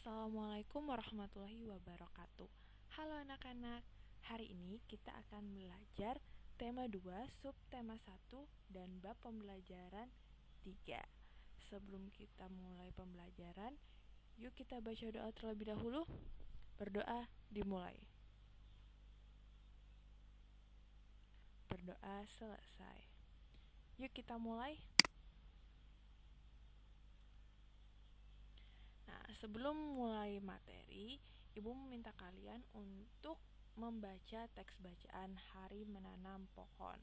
Assalamualaikum warahmatullahi wabarakatuh. Halo anak-anak, hari ini kita akan belajar tema 2, subtema 1, dan bab pembelajaran 3. Sebelum kita mulai pembelajaran, yuk kita baca doa terlebih dahulu. Berdoa dimulai. Berdoa selesai. Yuk kita mulai. Nah, sebelum mulai materi, Ibu meminta kalian untuk membaca teks bacaan Hari Menanam Pohon.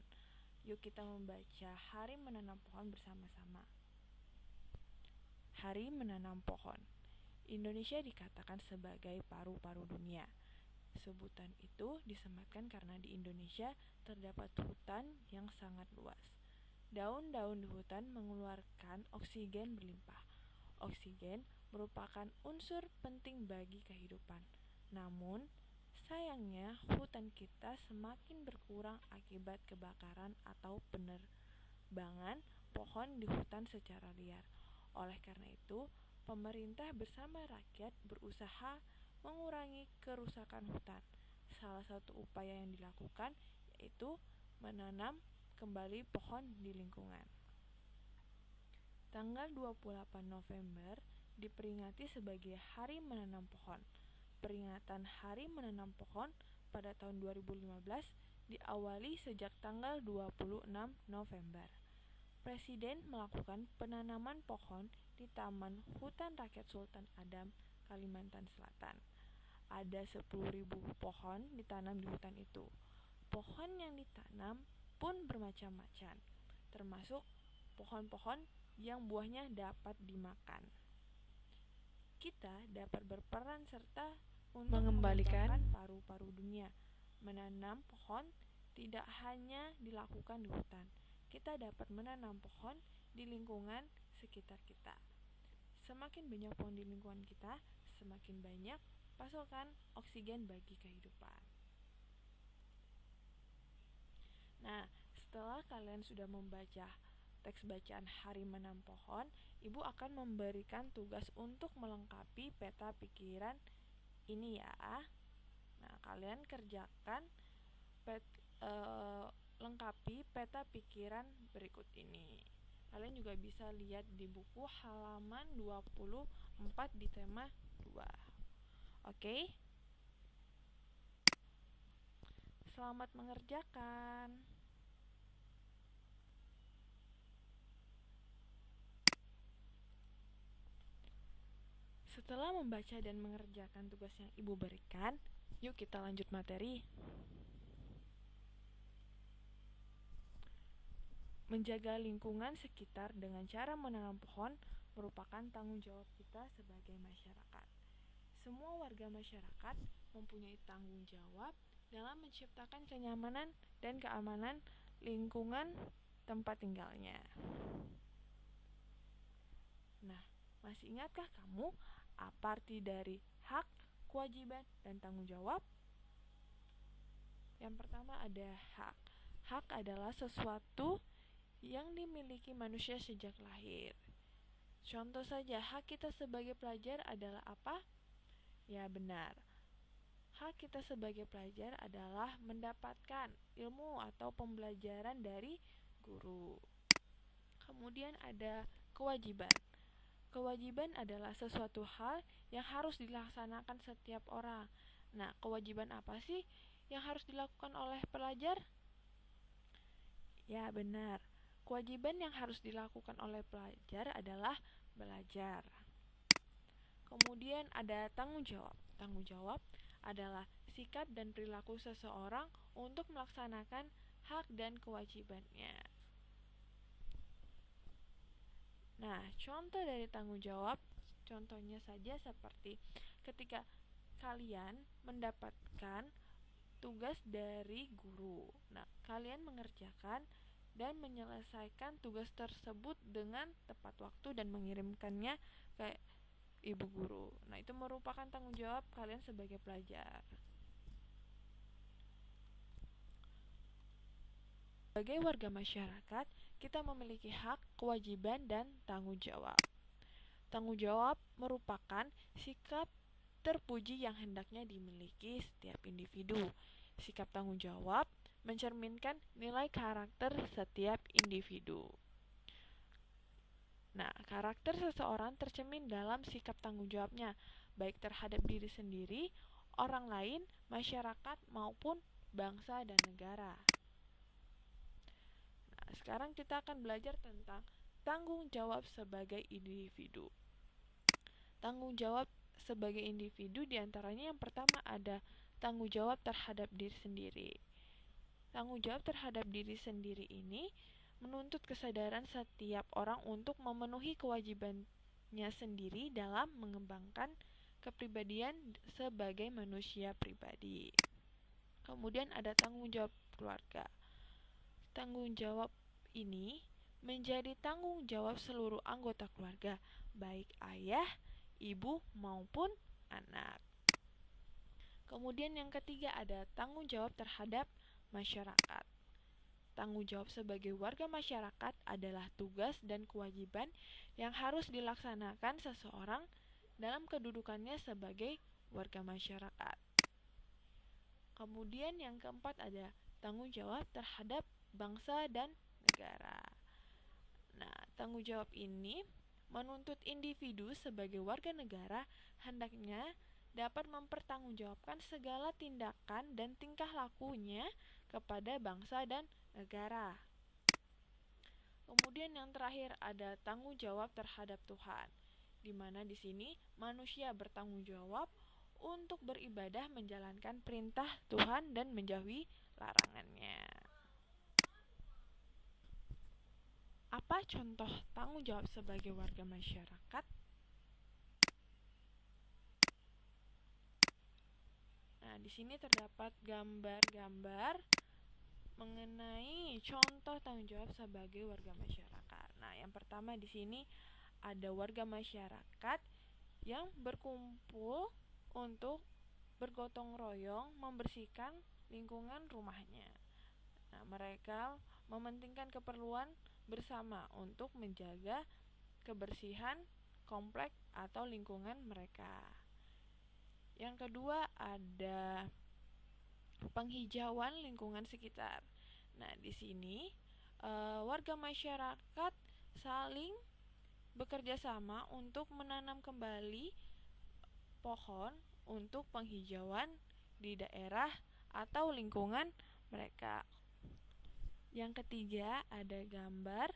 Yuk kita membaca Hari Menanam Pohon bersama-sama. Hari Menanam Pohon. Indonesia dikatakan sebagai paru-paru dunia. Sebutan itu disematkan karena di Indonesia terdapat hutan yang sangat luas. Daun-daun di hutan mengeluarkan oksigen berlimpah. Oksigen merupakan unsur penting bagi kehidupan. Namun, sayangnya hutan kita semakin berkurang akibat kebakaran atau penerbangan pohon di hutan secara liar. Oleh karena itu, pemerintah bersama rakyat berusaha mengurangi kerusakan hutan. Salah satu upaya yang dilakukan yaitu menanam kembali pohon di lingkungan. Tanggal 28 November diperingati sebagai Hari Menanam Pohon. Peringatan Hari Menanam Pohon pada tahun 2015 diawali sejak tanggal 26 November. Presiden melakukan penanaman pohon di Taman Hutan Rakyat Sultan Adam, Kalimantan Selatan. Ada 10.000 pohon ditanam di hutan itu. Pohon yang ditanam pun bermacam-macam, termasuk pohon-pohon yang buahnya dapat dimakan. Kita dapat berperan serta untuk mengembalikan paru-paru dunia. Menanam pohon tidak hanya dilakukan di hutan. Kita dapat menanam pohon di lingkungan sekitar kita. Semakin banyak pohon di lingkungan kita, semakin banyak pasokan oksigen bagi kehidupan. Nah, setelah kalian sudah membaca teks bacaan Hari Menanam Pohon, Ibu akan memberikan tugas untuk melengkapi peta pikiran ini ya. Nah, kalian kerjakan lengkapi peta pikiran berikut ini. Kalian juga bisa lihat di buku halaman 24 di tema 2. Oke? Selamat mengerjakan. Setelah membaca dan mengerjakan tugas yang Ibu berikan, yuk kita lanjut materi. Menjaga lingkungan sekitar dengan cara menanam pohon merupakan tanggung jawab kita sebagai masyarakat. Semua warga masyarakat mempunyai tanggung jawab dalam menciptakan kenyamanan dan keamanan lingkungan tempat tinggalnya. Nah, masih ingatkah kamu apa arti dari hak, kewajiban, dan tanggung jawab? Yang pertama ada hak. Hak adalah sesuatu yang dimiliki manusia sejak lahir. Contoh saja, hak kita sebagai pelajar adalah apa? Ya benar. Hak kita sebagai pelajar adalah mendapatkan ilmu atau pembelajaran dari guru. Kemudian ada kewajiban. Kewajiban adalah sesuatu hal yang harus dilaksanakan setiap orang. Nah, kewajiban apa sih yang harus dilakukan oleh pelajar? Ya benar. Kewajiban yang harus dilakukan oleh pelajar adalah belajar. Kemudian ada tanggung jawab. Tanggung jawab adalah sikap dan perilaku seseorang untuk melaksanakan hak dan kewajibannya. Nah, contoh dari tanggung jawab, contohnya saja seperti ketika kalian mendapatkan tugas dari guru. Nah, kalian mengerjakan dan menyelesaikan tugas tersebut dengan tepat waktu dan mengirimkannya ke ibu guru. Nah, itu merupakan tanggung jawab kalian sebagai pelajar. Sebagai warga masyarakat, kita memiliki hak, kewajiban, dan tanggung jawab. Tanggung jawab merupakan sikap terpuji yang hendaknya dimiliki setiap individu. Sikap tanggung jawab mencerminkan nilai karakter setiap individu. Nah, karakter seseorang tercermin dalam sikap tanggung jawabnya, baik terhadap diri sendiri, orang lain, masyarakat, maupun bangsa dan negara. Nah, sekarang kita akan belajar tentang tanggung jawab sebagai individu. Tanggung jawab sebagai individu diantaranya yang pertama ada tanggung jawab terhadap diri sendiri. Tanggung jawab terhadap diri sendiri ini menuntut kesadaran setiap orang untuk memenuhi kewajibannya sendiri dalam mengembangkan kepribadian sebagai manusia pribadi. Kemudian ada tanggung jawab keluarga. Tanggung jawab ini menjadi tanggung jawab seluruh anggota keluarga, baik ayah, ibu, maupun anak. Kemudian yang ketiga ada tanggung jawab terhadap masyarakat. Tanggung jawab sebagai warga masyarakat adalah tugas dan kewajiban yang harus dilaksanakan seseorang dalam kedudukannya sebagai warga masyarakat. Kemudian yang keempat ada tanggung jawab terhadap bangsa dan negara. Nah, tanggung jawab ini menuntut individu sebagai warga negara hendaknya dapat mempertanggungjawabkan segala tindakan dan tingkah lakunya kepada bangsa dan negara. Kemudian yang terakhir ada tanggung jawab terhadap Tuhan, di mana di sini manusia bertanggung jawab untuk beribadah menjalankan perintah Tuhan dan menjauhi larangannya. Apa contoh tanggung jawab sebagai warga masyarakat? Nah, di sini terdapat gambar-gambar mengenai contoh tanggung jawab sebagai warga masyarakat. Nah, yang pertama di sini ada warga masyarakat yang berkumpul untuk bergotong royong membersihkan lingkungan rumahnya. Nah, mereka mementingkan keperluan bersama untuk menjaga kebersihan komplek atau lingkungan mereka. Yang kedua ada penghijauan lingkungan sekitar. Nah, di sini warga masyarakat saling bekerja sama untuk menanam kembali pohon untuk penghijauan di daerah atau lingkungan mereka. Yang ketiga ada gambar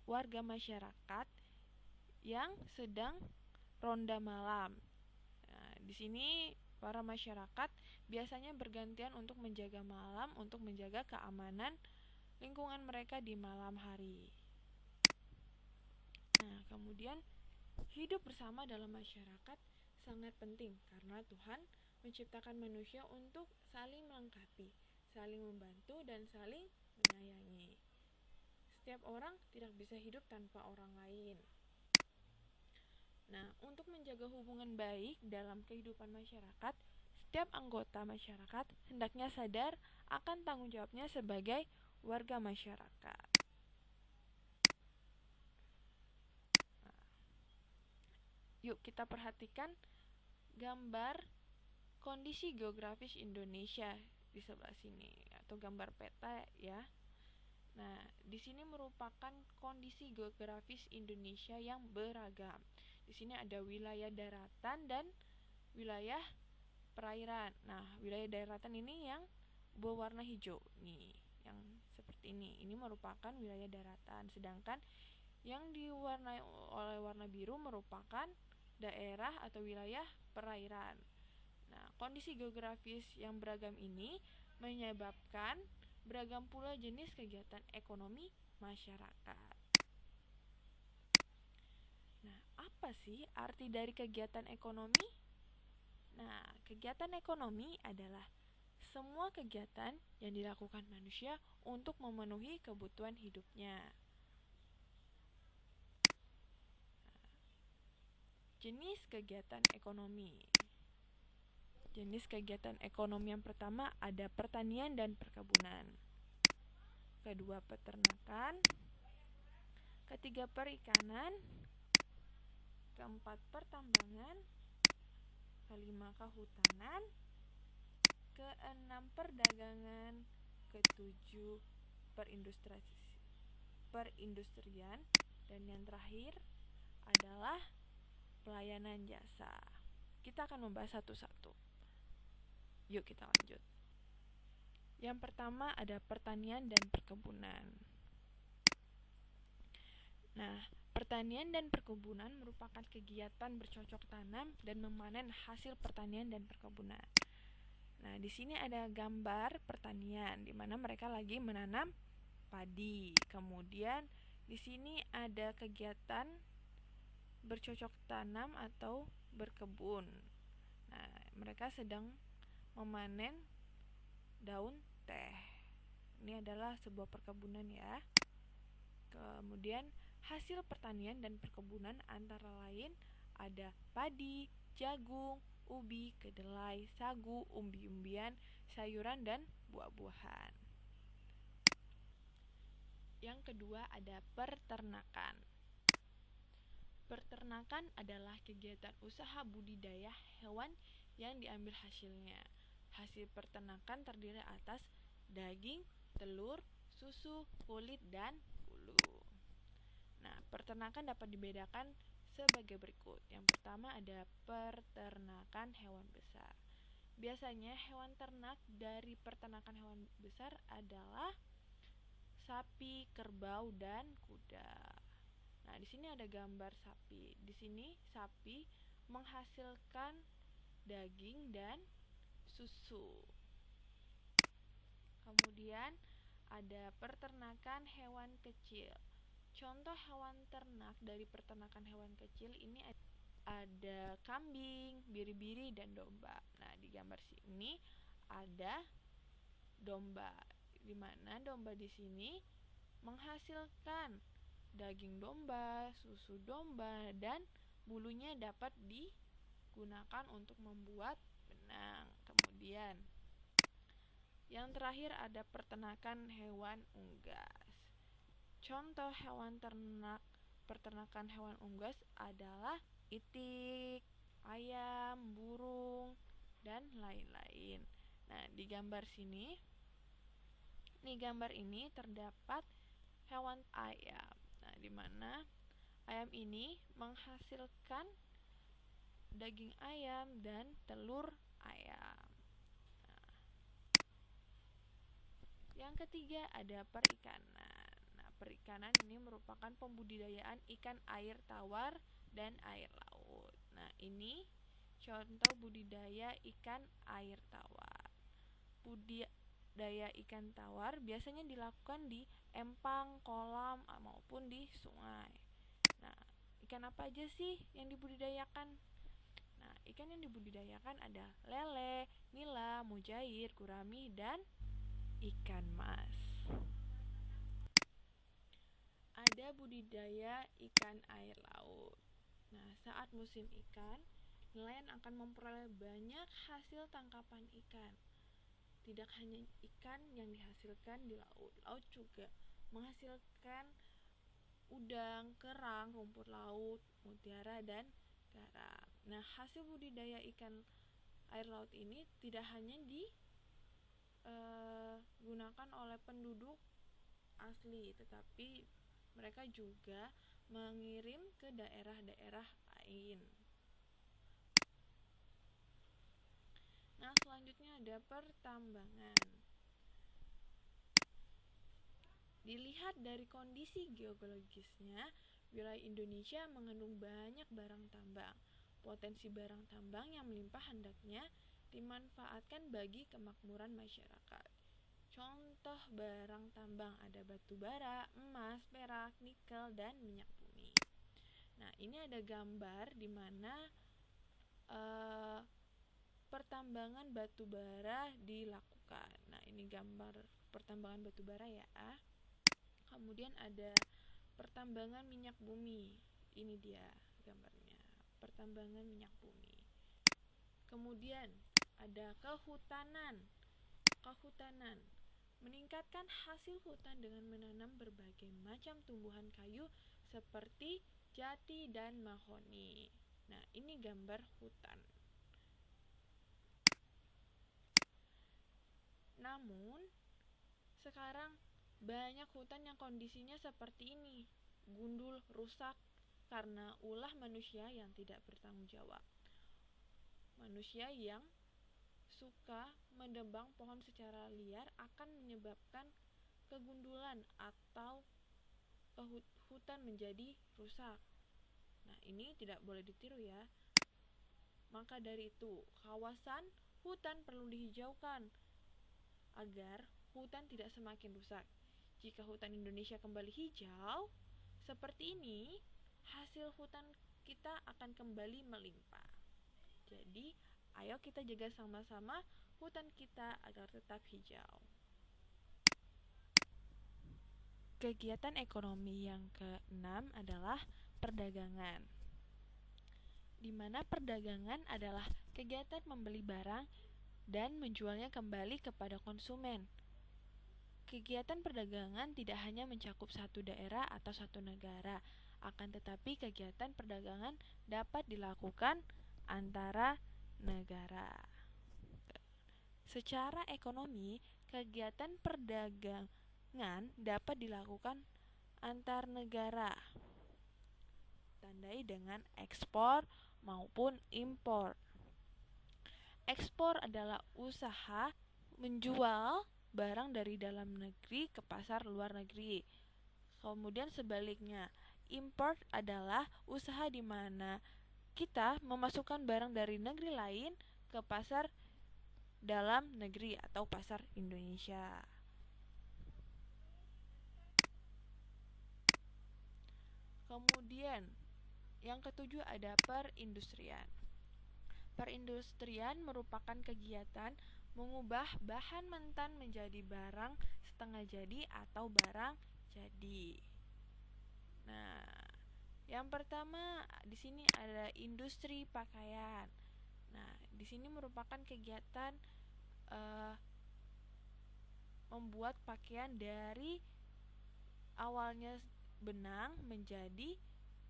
warga masyarakat yang sedang ronda malam. Nah, di sini para masyarakat biasanya bergantian untuk menjaga malam, untuk menjaga keamanan lingkungan mereka di malam hari. Nah, kemudian hidup bersama dalam masyarakat sangat penting karena Tuhan menciptakan manusia untuk saling melengkapi, saling membantu, dan saling menyayangi. Setiap orang tidak bisa hidup tanpa orang lain. Nah, untuk menjaga hubungan baik dalam kehidupan masyarakat, setiap anggota masyarakat hendaknya sadar akan tanggung jawabnya sebagai warga masyarakat. Nah, yuk kita perhatikan gambar kondisi geografis Indonesia di sebelah sini atau gambar peta ya. Nah, di sini merupakan kondisi geografis Indonesia yang beragam. Di sini ada wilayah daratan dan wilayah perairan. Nah, wilayah daratan ini yang berwarna hijau nih, yang seperti ini. Ini merupakan wilayah daratan, sedangkan yang diwarnai oleh warna biru merupakan daerah atau wilayah perairan. Nah, kondisi geografis yang beragam ini menyebabkan beragam pula jenis kegiatan ekonomi masyarakat. Nah, apa sih arti dari kegiatan ekonomi? Nah, kegiatan ekonomi adalah semua kegiatan yang dilakukan manusia untuk memenuhi kebutuhan hidupnya. Jenis kegiatan ekonomi. Jenis kegiatan ekonomi yang pertama ada pertanian dan perkebunan. Kedua, peternakan. ketiga perikanan, keempat pertambangan, kelima kehutanan, keenam perdagangan, ketujuh perindustrian, dan yang terakhir adalah pelayanan jasa. Kita akan membahas satu-satu. Yuk kita lanjut. Yang pertama ada pertanian dan perkebunan. Nah, pertanian dan perkebunan merupakan kegiatan bercocok tanam dan memanen hasil pertanian dan perkebunan. Nah, di sini ada gambar pertanian di mana mereka lagi menanam padi. Kemudian di sini ada kegiatan bercocok tanam atau berkebun. Nah, mereka sedang memanen daun teh. Ini adalah sebuah perkebunan ya. Kemudian hasil pertanian dan perkebunan antara lain ada padi, jagung, ubi, kedelai, sagu, umbi-umbian, sayuran, dan buah-buahan. Yang kedua ada peternakan. Peternakan adalah kegiatan usaha budidaya hewan yang diambil hasilnya. Hasil peternakan terdiri atas daging, telur, susu, kulit, dan bulu. Nah, peternakan dapat dibedakan sebagai berikut. Yang pertama ada peternakan hewan besar. Biasanya hewan ternak dari peternakan hewan besar adalah sapi, kerbau, dan kuda. Nah, di sini ada gambar sapi. Di sini sapi menghasilkan daging dan susu. Kemudian ada peternakan hewan kecil. Contoh hewan ternak dari peternakan hewan kecil ini ada kambing, biri-biri, dan domba. Nah, di gambar sini ada domba, di mana domba di sini menghasilkan daging domba, susu domba, dan bulunya dapat digunakan untuk membuat benang. Kemudian yang terakhir ada peternakan hewan unggas. Contoh hewan ternak peternakan hewan unggas adalah itik, ayam, burung, dan lain-lain. Nah, di gambar ini terdapat hewan ayam. Nah, di mana ayam ini menghasilkan daging ayam dan telur ayam. Yang ketiga ada perikanan. Nah, perikanan ini merupakan pembudidayaan ikan air tawar dan air laut. Nah, ini contoh budidaya ikan air tawar. Budidaya ikan tawar biasanya dilakukan di empang, kolam, maupun di sungai. Nah, ikan apa aja sih yang dibudidayakan? Nah, ikan yang dibudidayakan ada lele, nila, mujair, gurami, dan ikan mas. Ada budidaya ikan air laut. Nah, saat musim ikan, nelayan akan memperoleh banyak hasil tangkapan ikan. Tidak hanya ikan yang dihasilkan di laut, laut juga menghasilkan udang, kerang, rumput laut, mutiara, dan garam. Nah, hasil budidaya ikan air laut ini tidak hanya digunakan oleh penduduk asli, tetapi mereka juga mengirim ke daerah-daerah lain. Nah, selanjutnya ada pertambangan. Dilihat dari kondisi geologisnya, wilayah Indonesia mengandung banyak barang tambang. Potensi barang tambang yang melimpah hendaknya dimanfaatkan bagi kemakmuran masyarakat. Contoh barang tambang ada batu bara, emas, perak, nikel, dan minyak bumi. Nah, ini ada gambar di mana pertambangan batu bara dilakukan. Nah, ini gambar pertambangan batu bara ya. Kemudian ada pertambangan minyak bumi. Ini dia gambarnya, pertambangan minyak bumi. Kemudian ada kehutanan. Meningkatkan hasil hutan dengan menanam berbagai macam tumbuhan kayu seperti jati dan mahoni. Nah, ini gambar hutan. Namun, sekarang banyak hutan yang kondisinya seperti ini, gundul, rusak, karena ulah manusia yang tidak bertanggung jawab. Manusia yang suka menebang pohon secara liar akan menyebabkan kegundulan atau hutan menjadi rusak. Nah, ini tidak boleh ditiru ya. Maka dari itu, kawasan hutan perlu dihijaukan agar hutan tidak semakin rusak. Jika hutan Indonesia kembali hijau seperti ini, hasil hutan kita akan kembali melimpah. Jadi, ayo kita jaga sama-sama hutan kita agar tetap hijau. Kegiatan ekonomi yang keenam adalah perdagangan, di mana perdagangan adalah kegiatan membeli barang dan menjualnya kembali kepada konsumen. Kegiatan perdagangan tidak hanya mencakup satu daerah atau satu negara, akan tetapi kegiatan perdagangan dapat dilakukan antara negara. Secara ekonomi, kegiatan perdagangan dapat dilakukan antar negara, tandai dengan ekspor maupun impor. Ekspor adalah usaha menjual barang dari dalam negeri ke pasar luar negeri. Kemudian sebaliknya, import adalah usaha di mana kita memasukkan barang dari negeri lain ke pasar dalam negeri atau pasar Indonesia. Kemudian yang ketujuh ada perindustrian. Perindustrian merupakan kegiatan mengubah bahan mentah menjadi barang setengah jadi atau barang jadi. Nah, yang pertama di sini ada industri pakaian. Nah, di sini merupakan kegiatan membuat pakaian dari awalnya benang menjadi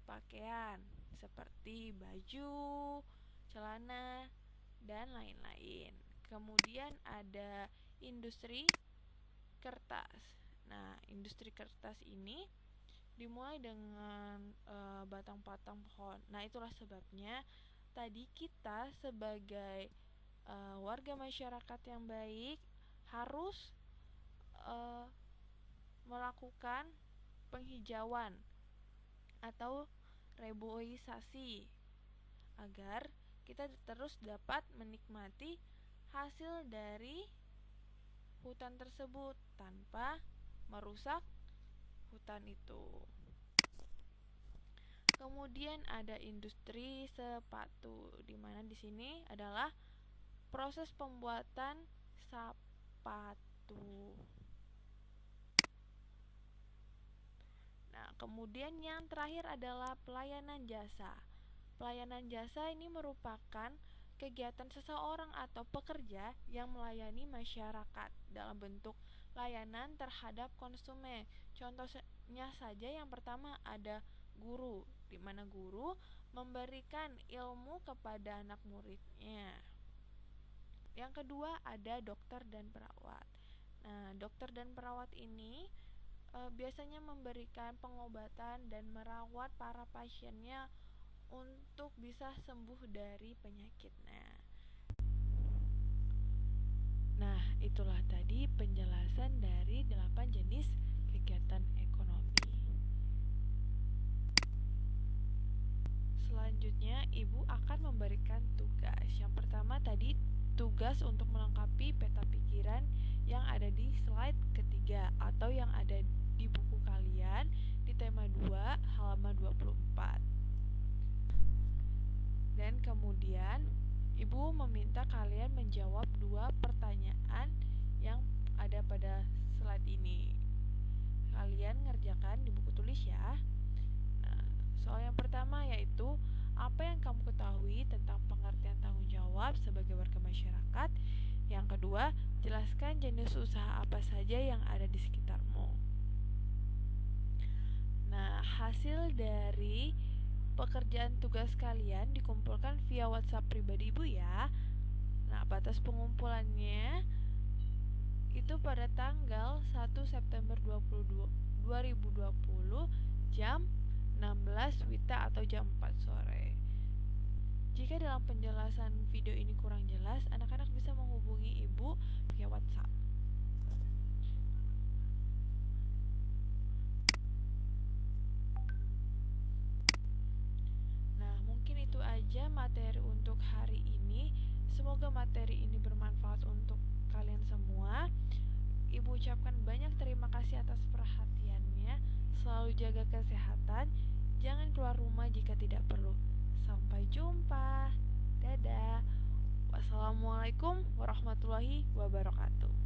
pakaian seperti baju, celana, dan lain-lain. Kemudian ada industri kertas. Nah, industri kertas ini dimulai dengan batang-batang pohon. Nah, itulah sebabnya tadi kita sebagai warga masyarakat yang baik harus melakukan penghijauan atau reboisasi agar kita terus dapat menikmati hasil dari hutan tersebut tanpa merusak hutan itu. Kemudian ada industri sepatu, di mana di sini adalah proses pembuatan sepatu. Nah, kemudian yang terakhir adalah pelayanan jasa. Pelayanan jasa ini merupakan kegiatan seseorang atau pekerja yang melayani masyarakat dalam bentuk layanan terhadap konsumen. Contohnya saja yang pertama ada guru, di mana guru memberikan ilmu kepada anak muridnya. Yang kedua ada dokter dan perawat. Nah, dokter dan perawat ini biasanya memberikan pengobatan dan merawat para pasiennya untuk bisa sembuh dari penyakitnya. Nah, itulah tadi penjelasan dari 8 jenis kegiatan ekonomi. Selanjutnya, Ibu akan memberikan tugas. Yang pertama tadi tugas untuk melengkapi peta pikiran yang ada di slide ketiga atau yang ada di buku kalian di tema 2 halaman 24. Dan kemudian Ibu meminta kalian menjawab 2 pertanyaan yang ada pada slide ini. Kalian ngerjakan di buku tulis ya. Nah, soal yang pertama yaitu apa yang kamu ketahui tentang pengertian tanggung jawab sebagai warga masyarakat. Yang kedua, jelaskan jenis usaha apa saja yang ada di sekitarmu. Nah, hasil dari pekerjaan tugas kalian dikumpulkan via WhatsApp pribadi Ibu ya. Nah, batas pengumpulannya itu pada tanggal 1 September 2020 jam 16 WITA atau jam 4 sore. Jika dalam penjelasan video ini kurang jelas, anak-anak bisa menghubungi Ibu via WhatsApp. Nah, mungkin itu aja materi untuk hari ini. Semoga materi ini bermanfaat untuk kalian semua. Ibu ucapkan banyak terima kasih atas perhatiannya. Selalu jaga kesehatan. Jangan keluar rumah jika tidak perlu. Sampai jumpa. Dadah. Wassalamualaikum warahmatullahi wabarakatuh.